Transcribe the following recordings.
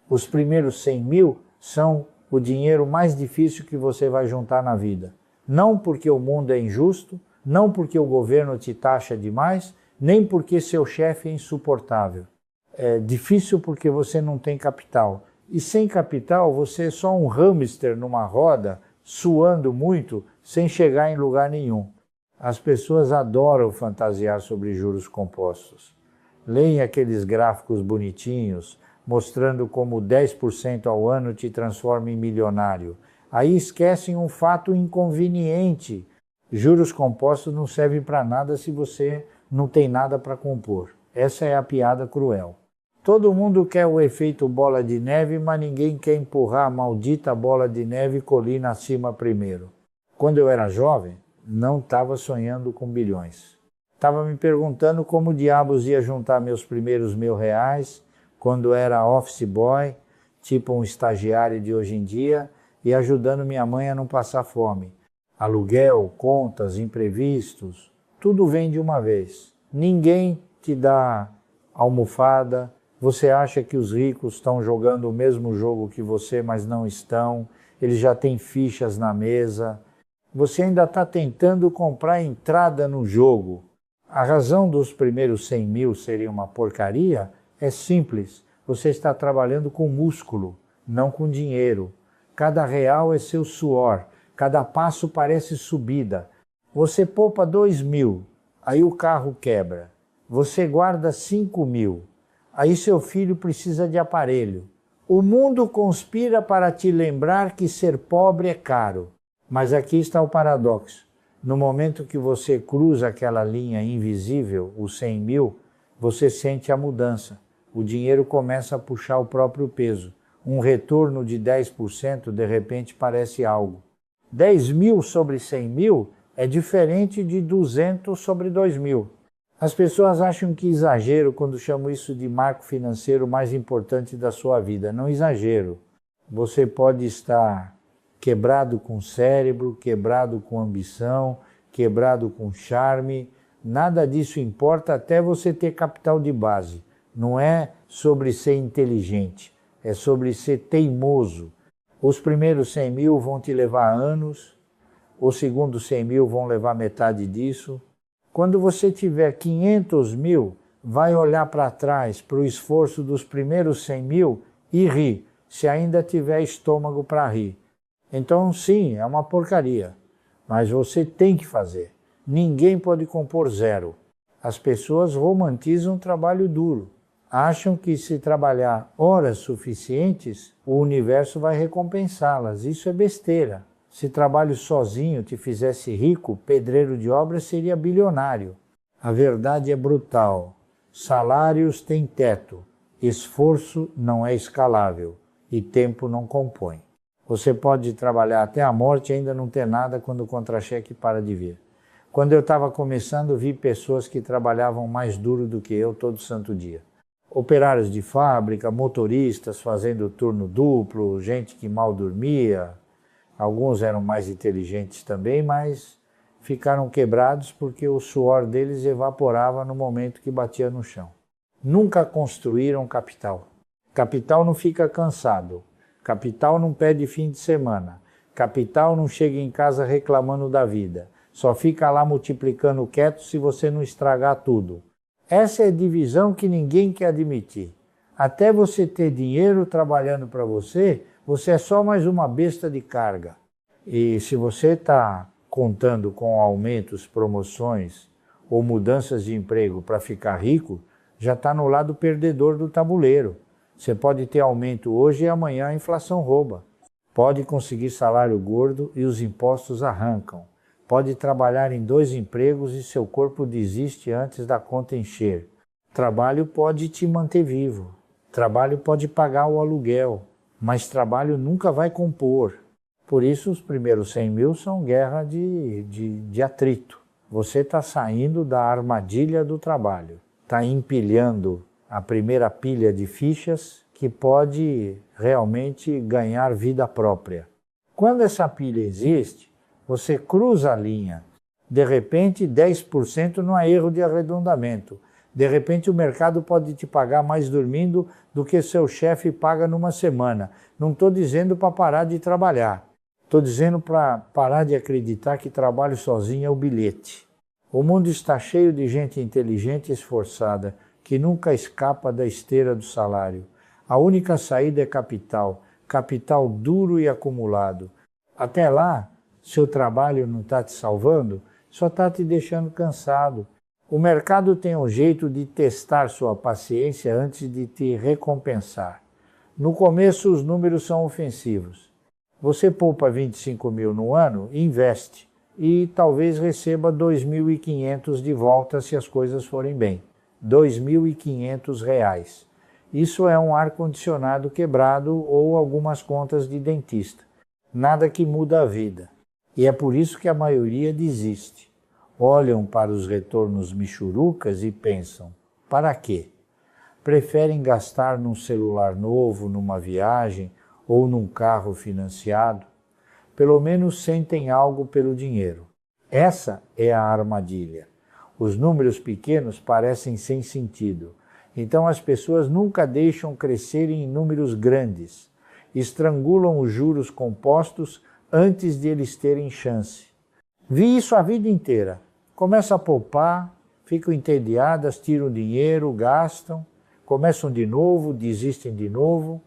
Os primeiros 100 mil são o dinheiro mais difícil que você vai juntar na vida. Não porque o mundo é injusto, não porque o governo te taxa demais, nem porque seu chefe é insuportável. É difícil porque você não tem capital. E sem capital você é só um hamster numa roda, suando muito, sem chegar em lugar nenhum. As pessoas adoram fantasiar sobre juros compostos. Leem aqueles gráficos bonitinhos, mostrando como 10% ao ano te transforma em milionário. Aí esquecem um fato inconveniente. Juros compostos não servem para nada se você não tem nada para compor. Essa é a piada cruel. Todo mundo quer o efeito bola de neve, mas ninguém quer empurrar a maldita bola de neve colina acima primeiro. Quando eu era jovem, não estava sonhando com bilhões. Estava me perguntando como diabos ia juntar meus primeiros R$ 1.000, quando era office boy, tipo um estagiário de hoje em dia, e ajudando minha mãe a não passar fome. Aluguel, contas, imprevistos, tudo vem de uma vez. Ninguém te dá almofada, você acha que os ricos estão jogando o mesmo jogo que você, mas não estão, eles já têm fichas na mesa. Você ainda está tentando comprar entrada no jogo. A razão dos primeiros 100 mil serem uma porcaria é simples. Você está trabalhando com músculo, não com dinheiro. Cada real é seu suor, cada passo parece subida. Você poupa 2 mil, aí o carro quebra. Você guarda 5 mil, aí seu filho precisa de aparelho. O mundo conspira para te lembrar que ser pobre é caro. Mas aqui está o paradoxo. No momento que você cruza aquela linha invisível, os 100 mil, você sente a mudança. O dinheiro começa a puxar o próprio peso. Um retorno de 10% de repente parece algo. 10 mil sobre 100 mil é diferente de 200 sobre 2 mil. As pessoas acham que exagero quando chamo isso de marco financeiro mais importante da sua vida. Não exagero. Você pode estar quebrado com cérebro, quebrado com ambição, quebrado com charme. Nada disso importa até você ter capital de base. Não é sobre ser inteligente, é sobre ser teimoso. Os primeiros 100 mil vão te levar anos, os segundos 100 mil vão levar metade disso. Quando você tiver 500 mil, vai olhar para trás, para o esforço dos primeiros 100 mil e rir, se ainda tiver estômago para rir. Então, sim, é uma porcaria, mas você tem que fazer. Ninguém pode compor zero. As pessoas romantizam o trabalho duro. Acham que se trabalhar horas suficientes, o universo vai recompensá-las. Isso é besteira. Se trabalho sozinho te fizesse rico, pedreiro de obra seria bilionário. A verdade é brutal. Salários têm teto. Esforço não é escalável. E tempo não compõe. Você pode trabalhar até a morte e ainda não ter nada quando o contra-cheque para de vir. Quando eu estava começando, vi pessoas que trabalhavam mais duro do que eu todo santo dia. Operários de fábrica, motoristas fazendo turno duplo, gente que mal dormia. Alguns eram mais inteligentes também, mas ficaram quebrados porque o suor deles evaporava no momento que batia no chão. Nunca construíram capital. Capital não fica cansado. Capital não pede fim de semana. Capital não chega em casa reclamando da vida. Só fica lá multiplicando quieto se você não estragar tudo. Essa é a divisão que ninguém quer admitir. Até você ter dinheiro trabalhando para você, você é só mais uma besta de carga. E se você está contando com aumentos, promoções ou mudanças de emprego para ficar rico, já está no lado perdedor do tabuleiro. Você pode ter aumento hoje e amanhã a inflação rouba. Pode conseguir salário gordo e os impostos arrancam. Pode trabalhar em 2 empregos e seu corpo desiste antes da conta encher. Trabalho pode te manter vivo. Trabalho pode pagar o aluguel. Mas trabalho nunca vai compor. Por isso os primeiros 100 mil são guerra de atrito. Você está saindo da armadilha do trabalho. Está empilhando a primeira pilha de fichas que pode realmente ganhar vida própria. Quando essa pilha existe, você cruza a linha. De repente, 10% não é erro de arredondamento. De repente o mercado pode te pagar mais dormindo do que seu chefe paga numa semana. Não estou dizendo para parar de trabalhar. Estou dizendo para parar de acreditar que trabalho sozinho é o bilhete. O mundo está cheio de gente inteligente e esforçada, que nunca escapa da esteira do salário. A única saída é capital, capital duro e acumulado. Até lá, seu trabalho não está te salvando, só está te deixando cansado. O mercado tem um jeito de testar sua paciência antes de te recompensar. No começo, os números são ofensivos. Você poupa 25 mil no ano e investe, e talvez receba 2.500 de volta se as coisas forem bem. R$2.500. Isso é um ar-condicionado quebrado ou algumas contas de dentista. Nada que muda a vida. E é por isso que a maioria desiste. Olham para os retornos michurucas e pensam, para quê? Preferem gastar num celular novo, numa viagem ou num carro financiado. Pelo menos sentem algo pelo dinheiro. Essa é a armadilha. Os números pequenos parecem sem sentido. Então as pessoas nunca deixam crescer em números grandes. Estrangulam os juros compostos antes de eles terem chance. Vi isso a vida inteira. Começam a poupar, ficam entediadas, tiram dinheiro, gastam, começam de novo, desistem de novo.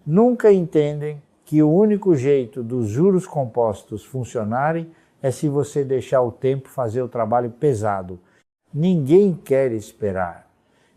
Nunca entendem que o único jeito dos juros compostos funcionarem é se você deixar o tempo fazer o trabalho pesado. Ninguém quer esperar.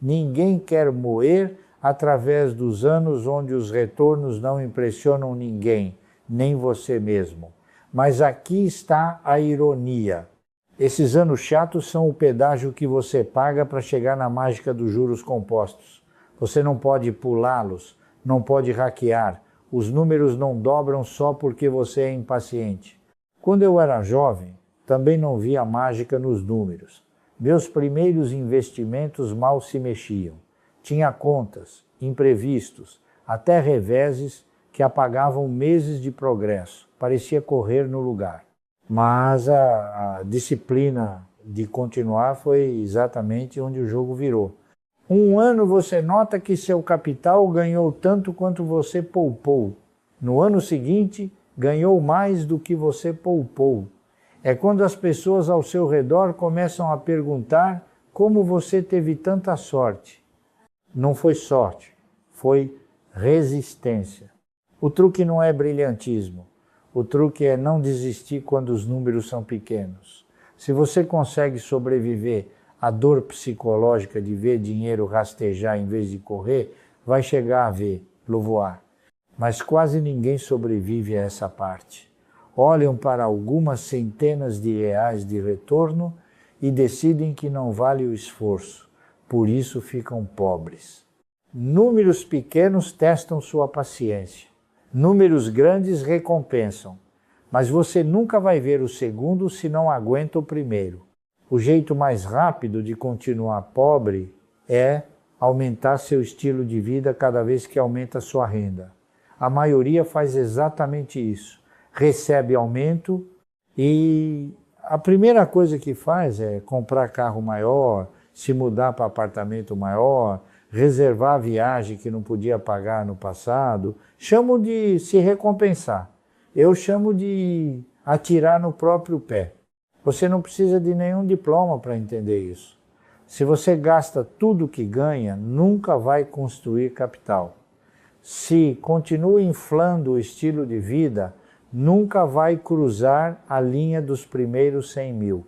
Ninguém quer moer através dos anos onde os retornos não impressionam ninguém, nem você mesmo. Mas aqui está a ironia. Esses anos chatos são o pedágio que você paga para chegar na mágica dos juros compostos. Você não pode pulá-los, não pode hackear. Os números não dobram só porque você é impaciente. Quando eu era jovem, também não via mágica nos números. Meus primeiros investimentos mal se mexiam. Tinha contas, imprevistos, até reveses que apagavam meses de progresso. Parecia correr no lugar. Mas a disciplina de continuar foi exatamente onde o jogo virou. Um ano você nota que seu capital ganhou tanto quanto você poupou. No ano seguinte, ganhou mais do que você poupou. É quando as pessoas ao seu redor começam a perguntar como você teve tanta sorte. Não foi sorte, foi resistência. O truque não é brilhantismo. O truque é não desistir quando os números são pequenos. Se você consegue sobreviver à dor psicológica de ver dinheiro rastejar em vez de correr, vai chegar a ver, voar. Mas quase ninguém sobrevive a essa parte. Olham para algumas centenas de reais de retorno e decidem que não vale o esforço. Por isso ficam pobres. Números pequenos testam sua paciência. Números grandes recompensam, mas você nunca vai ver o segundo se não aguenta o primeiro. O jeito mais rápido de continuar pobre é aumentar seu estilo de vida cada vez que aumenta sua renda. A maioria faz exatamente isso. Recebe aumento e a primeira coisa que faz é comprar carro maior, se mudar para apartamento maior, reservar a viagem que não podia pagar no passado. Chamo de se recompensar. Eu chamo de atirar no próprio pé. Você não precisa de nenhum diploma para entender isso. Se você gasta tudo que ganha, nunca vai construir capital. Se continua inflando o estilo de vida, nunca vai cruzar a linha dos primeiros 100 mil.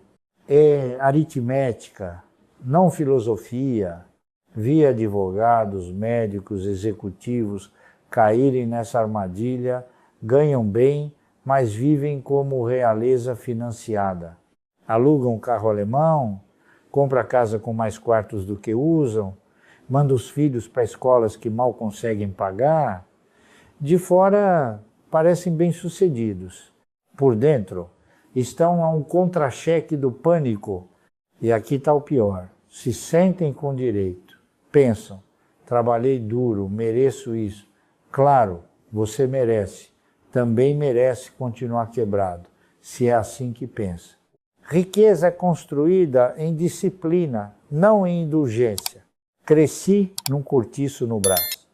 É aritmética, não filosofia. Vi advogados, médicos, executivos caírem nessa armadilha, ganham bem, mas vivem como realeza financiada. Alugam um carro alemão, compram casa com mais quartos do que usam, mandam os filhos para escolas que mal conseguem pagar. De fora parecem bem-sucedidos. Por dentro estão a um contra-cheque do pânico. E aqui está o pior. Se sentem com direito. Pensam, trabalhei duro, mereço isso. Claro, você merece. Também merece continuar quebrado, se é assim que pensa. Riqueza é construída em disciplina, não em indulgência. Cresci num cortiço no braço.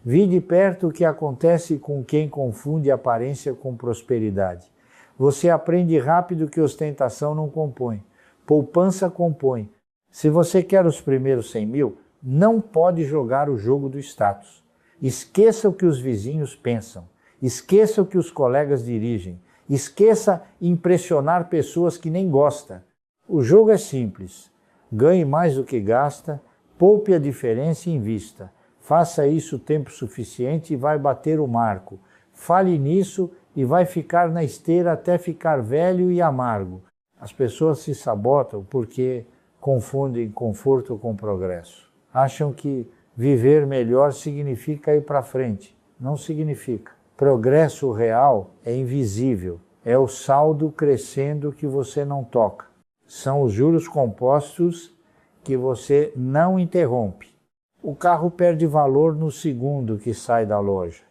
Vi de perto o que acontece com quem confunde aparência com prosperidade. Você aprende rápido que ostentação não compõe. Poupança compõe. Se você quer os primeiros 100 mil, não pode jogar o jogo do status. Esqueça o que os vizinhos pensam. Esqueça o que os colegas dirigem. Esqueça impressionar pessoas que nem gosta. O jogo é simples. Ganhe mais do que gasta, poupe a diferença e invista. Faça isso tempo suficiente e vai bater o marco. Fale nisso e vai ficar na esteira até ficar velho e amargo. As pessoas se sabotam porque confundem conforto com progresso. Acham que viver melhor significa ir para frente. Não significa. Progresso real é invisível. É o saldo crescendo que você não toca. São os juros compostos que você não interrompe. O carro perde valor no segundo que sai da loja.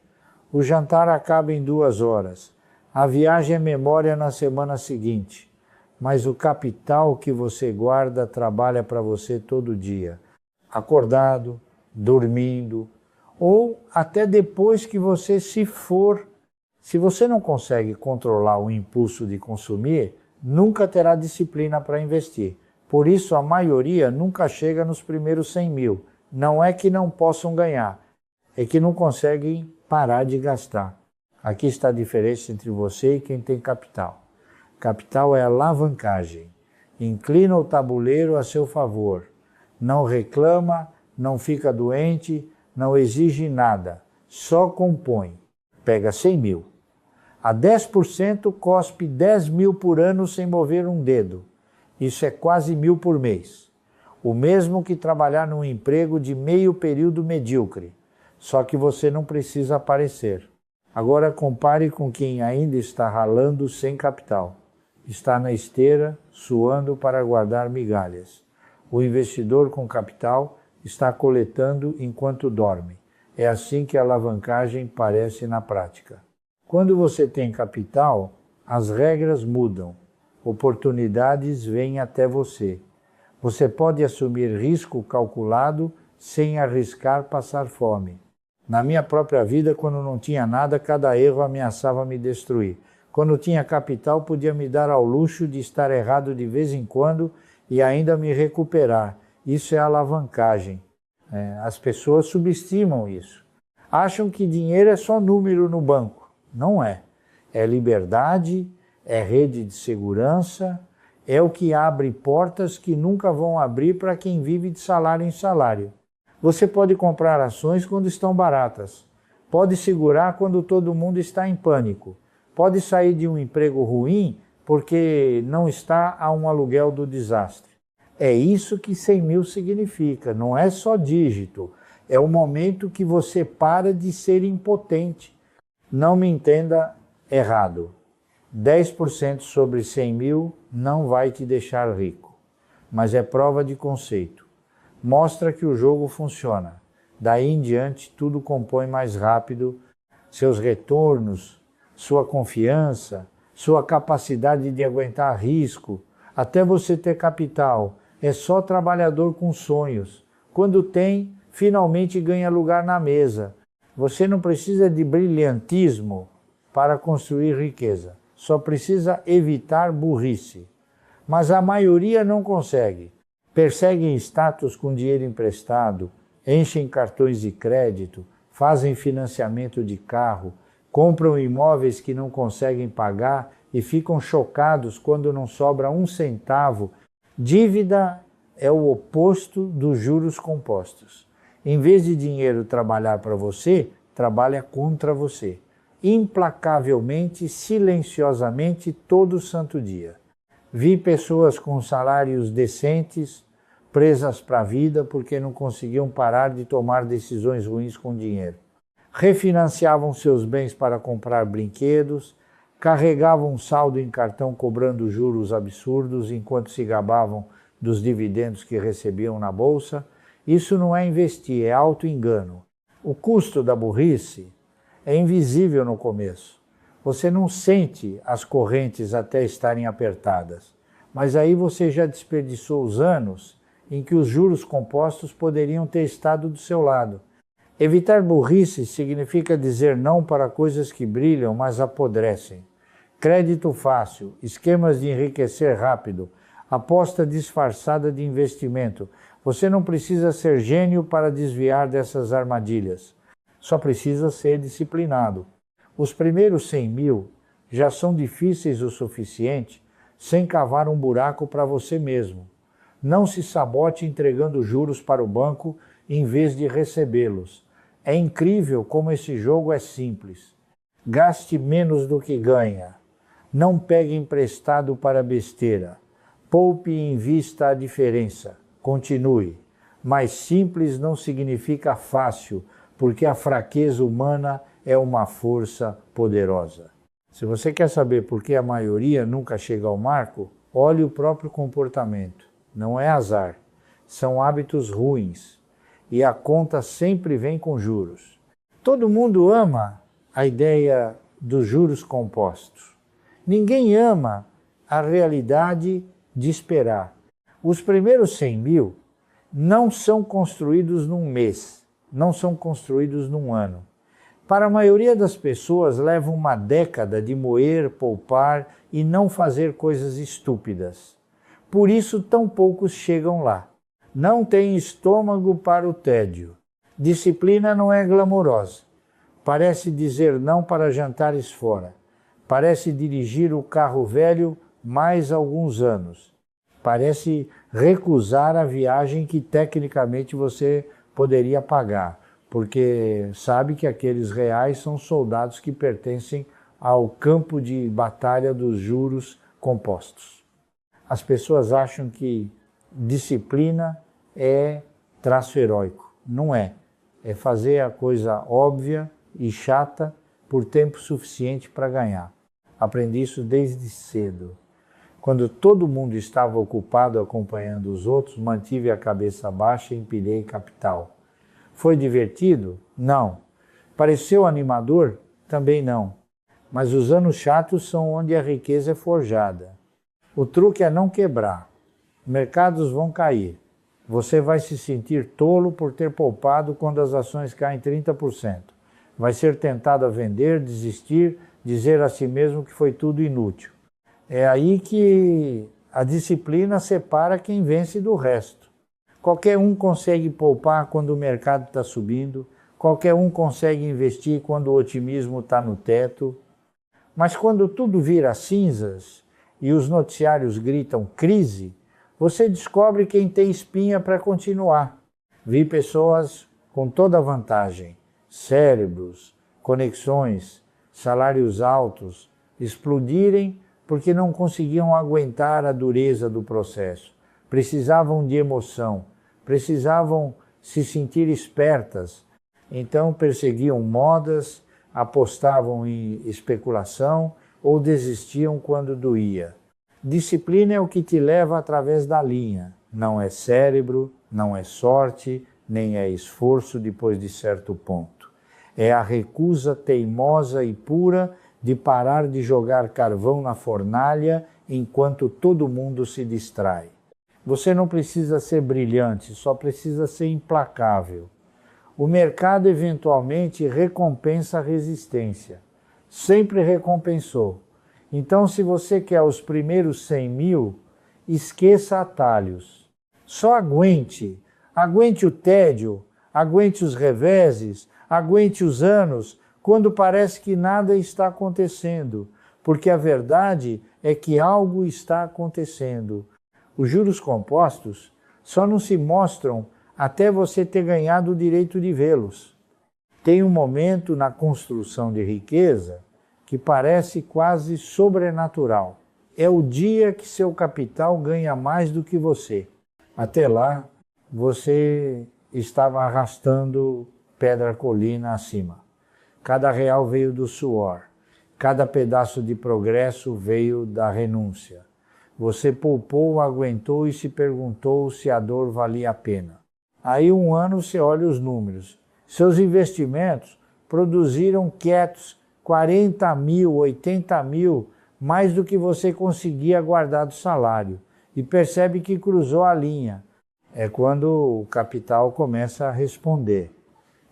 O jantar acaba em 2 horas. A viagem é memória na semana seguinte. Mas o capital que você guarda trabalha para você todo dia. Acordado, dormindo, ou até depois que você se for. Se você não consegue controlar o impulso de consumir, nunca terá disciplina para investir. Por isso, a maioria nunca chega nos primeiros 100 mil. Não é que não possam ganhar, é que não conseguem parar de gastar. Aqui está a diferença entre você e quem tem capital. Capital é alavancagem. Inclina o tabuleiro a seu favor. Não reclama, não fica doente, não exige nada, só compõe. Pega 100 mil. A 10% cospe 10 mil por ano sem mover um dedo. Isso é quase 1.000 por mês. O mesmo que trabalhar num emprego de meio período medíocre. Só que você não precisa aparecer. Agora compare com quem ainda está ralando sem capital. Está na esteira, suando para guardar migalhas. O investidor com capital está coletando enquanto dorme. É assim que a alavancagem parece na prática. Quando você tem capital, as regras mudam. Oportunidades vêm até você. Você pode assumir risco calculado sem arriscar passar fome. Na minha própria vida, quando não tinha nada, cada erro ameaçava me destruir. Quando tinha capital, podia me dar ao luxo de estar errado de vez em quando e ainda me recuperar. Isso é alavancagem. As pessoas subestimam isso. Acham que dinheiro é só número no banco. Não é. É liberdade, é rede de segurança, é o que abre portas que nunca vão abrir para quem vive de salário em salário. Você pode comprar ações quando estão baratas. Pode segurar quando todo mundo está em pânico. Pode sair de um emprego ruim porque não está a um aluguel do desastre. É isso que 100 mil significa, não é só dígito. É o momento que você para de ser impotente. Não me entenda errado. 10% sobre 100 mil não vai te deixar rico, mas é prova de conceito. Mostra que o jogo funciona. Daí em diante, tudo compõe mais rápido. Seus retornos, sua confiança, sua capacidade de aguentar risco, até você ter capital. É só trabalhador com sonhos. Quando tem, finalmente ganha lugar na mesa. Você não precisa de brilhantismo para construir riqueza. Só precisa evitar burrice. Mas a maioria não consegue. Perseguem status com dinheiro emprestado, enchem cartões de crédito, fazem financiamento de carro, compram imóveis que não conseguem pagar e ficam chocados quando não sobra um centavo. Dívida é o oposto dos juros compostos. Em vez de dinheiro trabalhar para você, trabalha contra você. Implacavelmente, silenciosamente, todo santo dia. Vi pessoas com salários decentes, presas para a vida porque não conseguiam parar de tomar decisões ruins com dinheiro. Refinanciavam seus bens para comprar brinquedos, carregavam um saldo em cartão cobrando juros absurdos enquanto se gabavam dos dividendos que recebiam na bolsa. Isso não é investir, é auto-engano. O custo da burrice é invisível no começo. Você não sente as correntes até estarem apertadas, Mas aí você já desperdiçou os anos em que os juros compostos poderiam ter estado do seu lado. Evitar burrice significa dizer não para coisas que brilham, mas apodrecem. Crédito fácil, esquemas de enriquecer rápido, aposta disfarçada de investimento. Você não precisa ser gênio para desviar dessas armadilhas. Só precisa ser disciplinado. Os primeiros 100 mil já são difíceis o suficiente sem cavar um buraco para você mesmo. Não se sabote entregando juros para o banco em vez de recebê-los. É incrível como esse jogo é simples. Gaste menos do que ganha. Não pegue emprestado para besteira. Poupe e invista a diferença. Continue. Mas simples não significa fácil, porque a fraqueza humana é uma força poderosa. Se você quer saber por que a maioria nunca chega ao marco, olhe o próprio comportamento. Não é azar. São hábitos ruins. E a conta sempre vem com juros. Todo mundo ama a ideia dos juros compostos. Ninguém ama a realidade de esperar. Os primeiros 100 mil não são construídos num mês, não são construídos num ano. Para a maioria das pessoas, leva uma década de moer, poupar e não fazer coisas estúpidas. Por isso, tão poucos chegam lá. Não tem estômago para o tédio. Disciplina não é glamourosa. Parece dizer não para jantares fora. Parece dirigir o carro velho mais alguns anos. Parece recusar a viagem que tecnicamente você poderia pagar, porque sabe que aqueles reais são soldados que pertencem ao campo de batalha dos juros compostos. As pessoas acham que disciplina é traço heróico. Não é. É fazer a coisa óbvia e chata por tempo suficiente para ganhar. Aprendi isso desde cedo. Quando todo mundo estava ocupado acompanhando os outros, mantive a cabeça baixa e empilhei capital. Foi divertido? Não. Pareceu animador? Também não. Mas os anos chatos são onde a riqueza é forjada. O truque é não quebrar. Mercados vão cair. Você vai se sentir tolo por ter poupado quando as ações caem 30%. Vai ser tentado a vender, desistir, dizer a si mesmo que foi tudo inútil. É aí que a disciplina separa quem vence do resto. Qualquer um consegue poupar quando o mercado está subindo, qualquer um consegue investir quando o otimismo está no teto. Mas quando tudo vira cinzas e os noticiários gritam crise, você descobre quem tem espinha para continuar. Vi pessoas com toda a vantagem, cérebros, conexões, salários altos, explodirem porque não conseguiam aguentar a dureza do processo. Precisavam de emoção, precisavam se sentir espertas. Então perseguiam modas, apostavam em especulação ou desistiam quando doía. Disciplina é o que te leva através da linha. Não é cérebro, não é sorte, nem é esforço depois de certo ponto. É a recusa teimosa e pura de parar de jogar carvão na fornalha enquanto todo mundo se distrai. Você não precisa ser brilhante, só precisa ser implacável. O mercado eventualmente recompensa a resistência. Sempre recompensou. Então, se você quer os primeiros 100 mil, esqueça atalhos. Só aguente. Aguente o tédio, aguente os reveses, aguente os anos, quando parece que nada está acontecendo, porque a verdade é que algo está acontecendo. Os juros compostos só não se mostram até você ter ganhado o direito de vê-los. Tem um momento na construção de riqueza que parece quase sobrenatural. É o dia que seu capital ganha mais do que você. Até lá, você estava arrastando pedra colina acima. Cada real veio do suor. Cada pedaço de progresso veio da renúncia. Você poupou, aguentou e se perguntou se a dor valia a pena. Aí um ano você olha os números. Seus investimentos produziram quietos 40 mil, 80 mil, mais do que você conseguia guardar do salário. e percebe que cruzou a linha. É quando o capital começa a responder.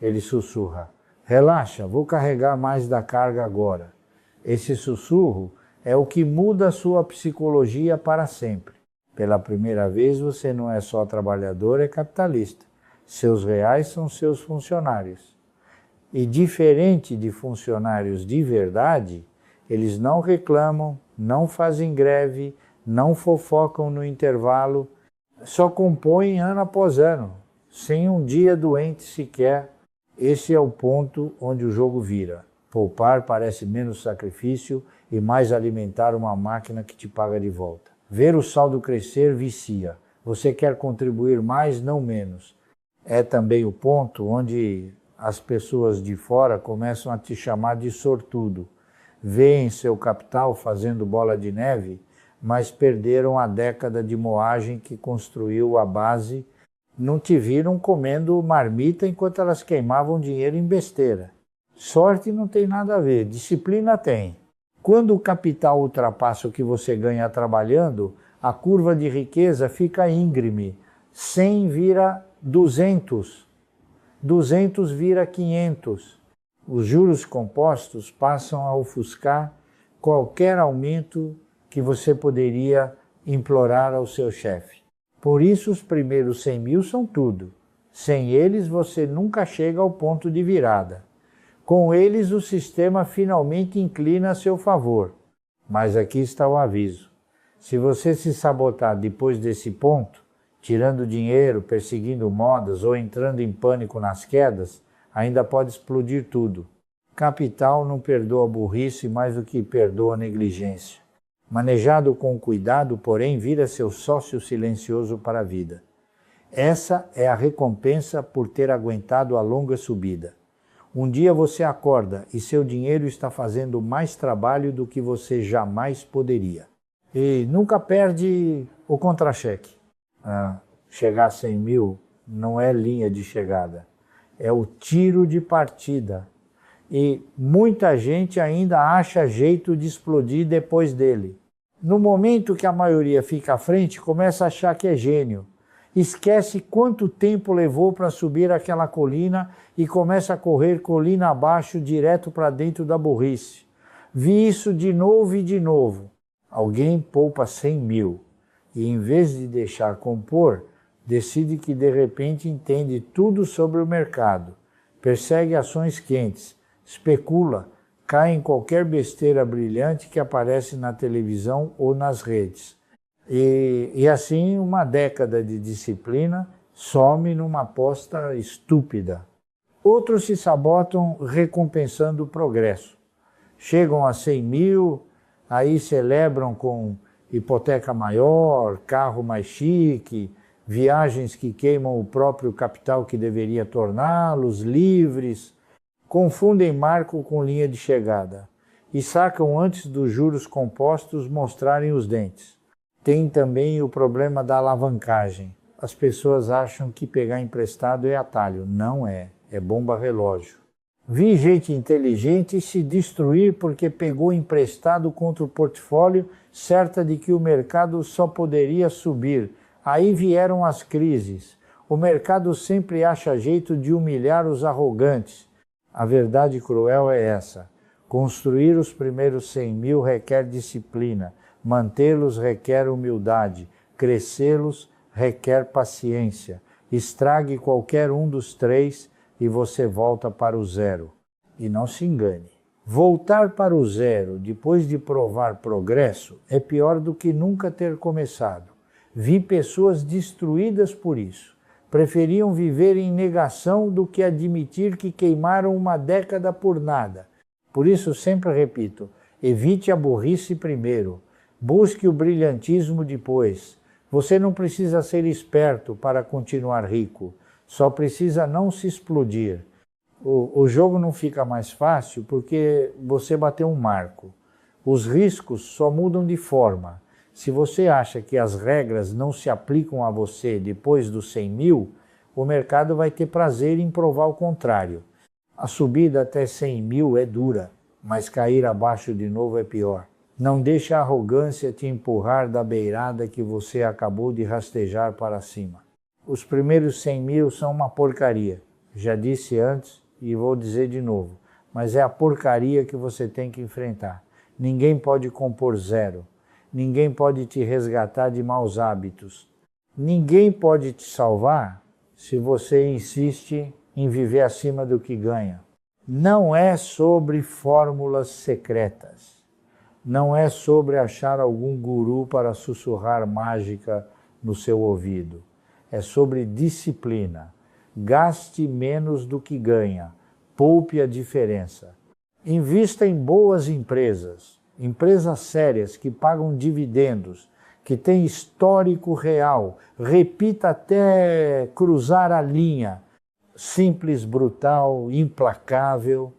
Ele sussurra: relaxa, vou carregar mais da carga agora. Esse sussurro é o que muda a sua psicologia para sempre. Pela primeira vez você não é só trabalhador, é capitalista. Seus reais são seus funcionários. E diferente de funcionários de verdade, eles não reclamam, não fazem greve, não fofocam no intervalo, só compõem ano após ano, sem um dia doente sequer. Esse é o ponto onde o jogo vira. Poupar parece menos sacrifício e mais alimentar uma máquina que te paga de volta. Ver o saldo crescer vicia. Você quer contribuir mais, não menos. É também o ponto onde as pessoas de fora começam a te chamar de sortudo. Veem seu capital fazendo bola de neve, mas perderam a década de moagem que construiu a base. Não te viram comendo marmita enquanto elas queimavam dinheiro em besteira. Sorte não tem nada a ver, disciplina tem. Quando o capital ultrapassa o que você ganha trabalhando, a curva de riqueza fica íngreme. 100 vira 200, 200 vira 500. Os juros compostos passam a ofuscar qualquer aumento que você poderia implorar ao seu chefe. Por isso os primeiros 100 mil são tudo. Sem eles você nunca chega ao ponto de virada. Com eles o sistema finalmente inclina a seu favor. Mas aqui está o aviso. Se você se sabotar depois desse ponto, tirando dinheiro, perseguindo modas ou entrando em pânico nas quedas, ainda pode explodir tudo. Capital não perdoa burrice mais do que perdoa negligência. Manejado com cuidado, porém, vira seu sócio silencioso para a vida. Essa é a recompensa por ter aguentado a longa subida. Um dia você acorda e seu dinheiro está fazendo mais trabalho do que você jamais poderia. E nunca perde o contra-cheque. Chegar a 100 mil não é linha de chegada, é o tiro de partida. E muita gente ainda acha jeito de explodir depois dele. No momento que a maioria fica à frente, começa a achar que é gênio. Esquece quanto tempo levou para subir aquela colina e começa a correr colina abaixo direto para dentro da burrice. Vi isso de novo e de novo. Alguém poupa 100 mil e, em vez de deixar compor, decide que de repente entende tudo sobre o mercado, persegue ações quentes, especula, cai em qualquer besteira brilhante que aparece na televisão ou nas redes. E assim uma década de disciplina some numa aposta estúpida. Outros se sabotam recompensando o progresso. Chegam a 100 mil, aí celebram com hipoteca maior, carro mais chique, viagens que queimam o próprio capital que deveria torná-los livres, confundem marco com linha de chegada e sacam antes dos juros compostos mostrarem os dentes. Tem também o problema da alavancagem. As pessoas acham que pegar emprestado é atalho. Não é, é bomba relógio. Vi gente inteligente se destruir porque pegou emprestado contra o portfólio, certa de que o mercado só poderia subir. Aí vieram as crises. O mercado sempre acha jeito de humilhar os arrogantes. A verdade cruel é essa. Construir os primeiros 100 mil requer disciplina. Mantê-los requer humildade, crescê-los requer paciência. Estrague qualquer um dos três e você volta para o zero. E não se engane. Voltar para o zero depois de provar progresso é pior do que nunca ter começado. Vi pessoas destruídas por isso. Preferiam viver em negação do que admitir que queimaram uma década por nada. Por isso sempre repito, evite a burrice primeiro. Busque o brilhantismo depois. Você não precisa ser esperto para continuar rico. Só precisa não se explodir. O jogo não fica mais fácil porque você bateu um marco. Os riscos só mudam de forma. Se você acha que as regras não se aplicam a você depois dos 100 mil, o mercado vai ter prazer em provar o contrário. A subida até 100 mil é dura, mas cair abaixo de novo é pior. Não deixe a arrogância te empurrar da beirada que você acabou de rastejar para cima. Os primeiros 100 mil são uma porcaria. Já disse antes e vou dizer de novo. Mas é a porcaria que você tem que enfrentar. Ninguém pode compor zero. Ninguém pode te resgatar de maus hábitos. Ninguém pode te salvar se você insiste em viver acima do que ganha. Não é sobre fórmulas secretas. Não é sobre achar algum guru para sussurrar mágica no seu ouvido. É sobre disciplina. Gaste menos do que ganha. Poupe a diferença. Invista em boas empresas. Empresas sérias que pagam dividendos, que têm histórico real. Repita até cruzar a linha. Simples, brutal, implacável.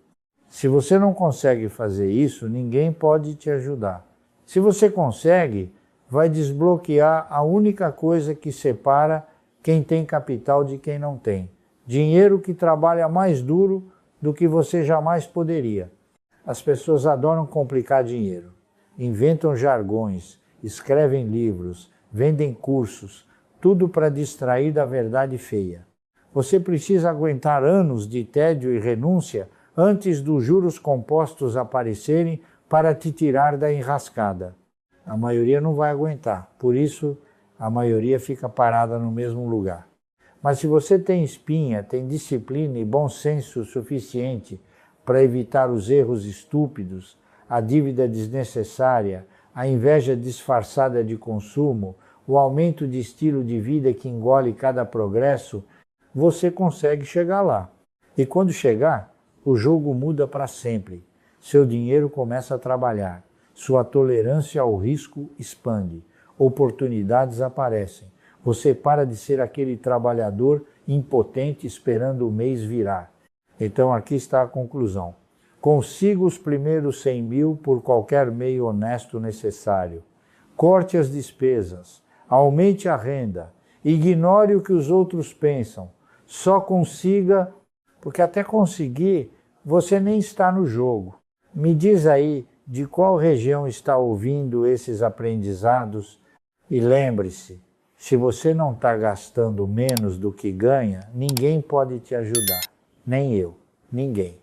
Se você não consegue fazer isso, ninguém pode te ajudar. Se você consegue, vai desbloquear a única coisa que separa quem tem capital de quem não tem. Dinheiro que trabalha mais duro do que você jamais poderia. As pessoas adoram complicar dinheiro. Inventam jargões, escrevem livros, vendem cursos, tudo para distrair da verdade feia. Você precisa aguentar anos de tédio e renúncia antes dos juros compostos aparecerem para te tirar da enrascada. A maioria não vai aguentar, por isso a maioria fica parada no mesmo lugar. Mas se você tem espinha, tem disciplina e bom senso suficiente para evitar os erros estúpidos, a dívida desnecessária, a inveja disfarçada de consumo, o aumento de estilo de vida que engole cada progresso, você consegue chegar lá. E quando chegar, o jogo muda para sempre. Seu dinheiro começa a trabalhar. Sua tolerância ao risco expande. Oportunidades aparecem. Você para de ser aquele trabalhador impotente esperando o mês virar. Então aqui está a conclusão. Consiga os primeiros 100 mil por qualquer meio honesto necessário. Corte as despesas. Aumente a renda. Ignore o que os outros pensam. Só consiga, porque até conseguir, você nem está no jogo. Me diz aí de qual região está ouvindo esses aprendizados e lembre-se, se você não está gastando menos do que ganha, ninguém pode te ajudar. Nem eu, ninguém.